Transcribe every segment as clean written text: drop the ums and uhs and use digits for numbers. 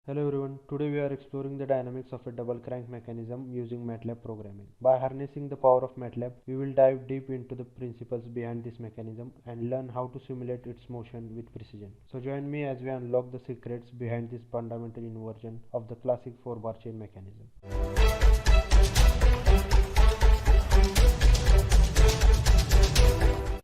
Hello everyone, today we are exploring the dynamics of a double crank mechanism using MATLAB programming. By harnessing the power of MATLAB, we will dive deep into the principles behind this mechanism and learn how to simulate its motion with precision. So join me as we unlock the secrets behind this fundamental inversion of the classic 4-bar chain mechanism.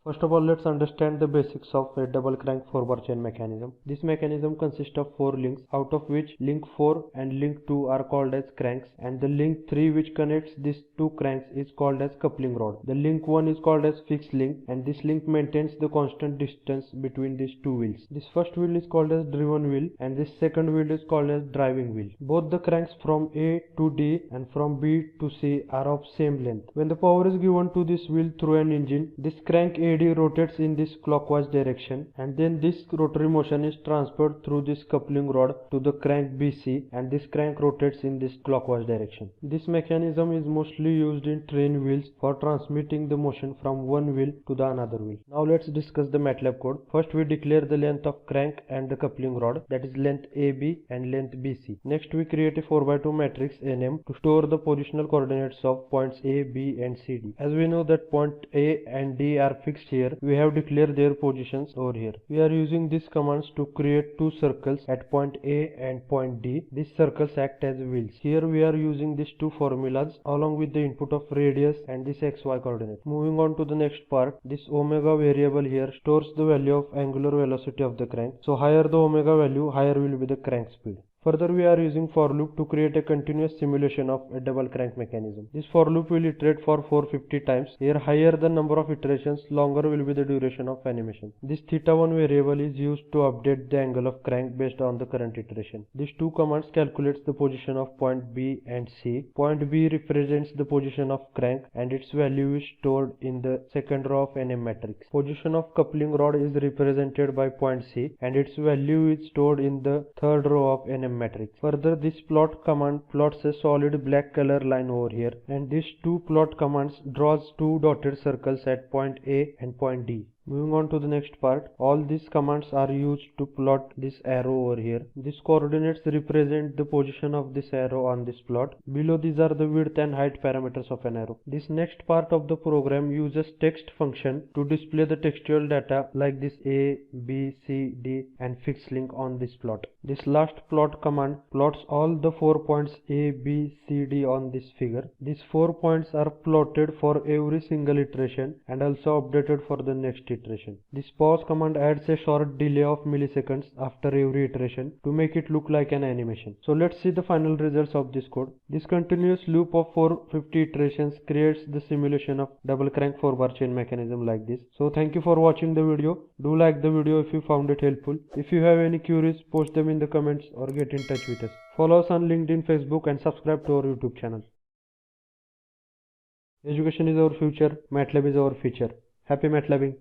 First of all, let's understand the basics of a double crank 4-bar chain mechanism. This mechanism consists of 4 links, out of which link 4 and link 2 are called as cranks, and the link 3 which connects these two cranks is called as coupling rod. The link 1 is called as fixed link, and this link maintains the constant distance between these two wheels. This first wheel is called as driven wheel, and this second wheel is called as driving wheel. Both the cranks from A to D and from B to C are of same length. When the power is given to this wheel through an engine, this crank AD rotates in this clockwise direction, and then this rotary motion is transferred through this coupling rod to the crank BC, and this crank rotates in this clockwise direction. This mechanism is mostly used in train wheels for transmitting the motion from one wheel to the another wheel. Now let's discuss the MATLAB code. First we declare the length of crank and the coupling rod, that is length AB and length BC. Next we create a 4x2 matrix NM to store the positional coordinates of points A, B and C, D. As we know that point A and D are fixed here, we have declared their positions over here. We are using these commands to create two circles at point A and point D. These circles act as wheels. Here we are using these two formulas along with the input of radius and this XY coordinate. Moving on to the next part, this omega variable here stores the value of angular velocity of the crank. So higher the omega value, higher will be the crank speed. Further, we are using for loop to create a continuous simulation of a double crank mechanism. This for loop will iterate for 450 times. Here, higher the number of iterations, longer will be the duration of animation. This theta1 variable is used to update the angle of crank based on the current iteration. These two commands calculates the position of point B and C. Point B represents the position of crank, and its value is stored in the second row of NM matrix. Position of coupling rod is represented by point C, and its value is stored in the third row of NM matrix. Further, this plot command plots a solid black color line over here, and these two plot commands draws two dotted circles at point A and point D. Moving on to the next part, all these commands are used to plot this arrow over here. These coordinates represent the position of this arrow on this plot. Below these are the width and height parameters of an arrow. This next part of the program uses text function to display the textual data like this A, B, C, D and fixed link on this plot. This last plot command plots all the 4 points A, B, C, D on this figure. These 4 points are plotted for every single iteration and also updated for the next iteration. This pause command adds a short delay of milliseconds after every iteration to make it look like an animation. So let's see the final results of this code. This continuous loop of 450 iterations creates the simulation of double crank 4-bar chain mechanism like this. So thank you for watching the video. Do like the video if you found it helpful. If you have any queries, post them in the comments or get in touch with us. Follow us on LinkedIn, Facebook and subscribe to our YouTube channel. Education is our future. MATLAB is our future. Happy MATLABing!